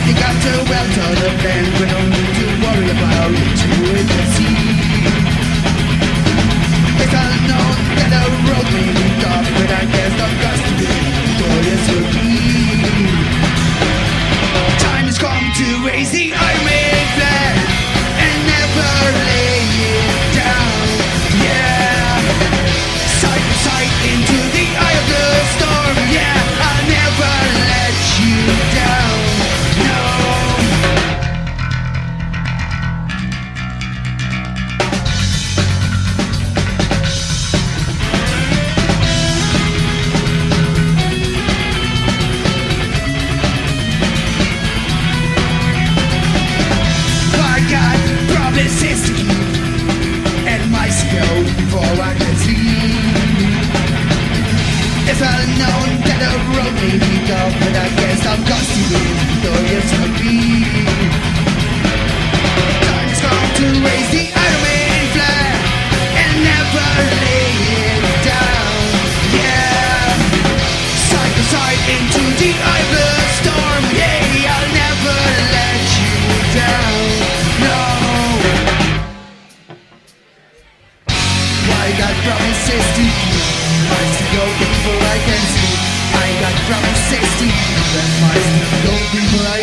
You got to well to the bend, we don't need to worry about it too in the sea. It's unknown that the road may be tough, but I guess the cost to be victorious will be. Time has come to raise the Iron flag and never lay it down. Yeah, side to side into the eye of the storm. Yeah, I'll never let you down. If I'd known that the road may be tough, but I guess I'm constantly victorious will be. Time's come to raise the Iron Man flag and never lay it down. Yeah, side to side into the eye of the storm. Yeah, I'll never let you down. No. Why got promises to keep? Go before I can sleep. I got promises to keep. That might go before I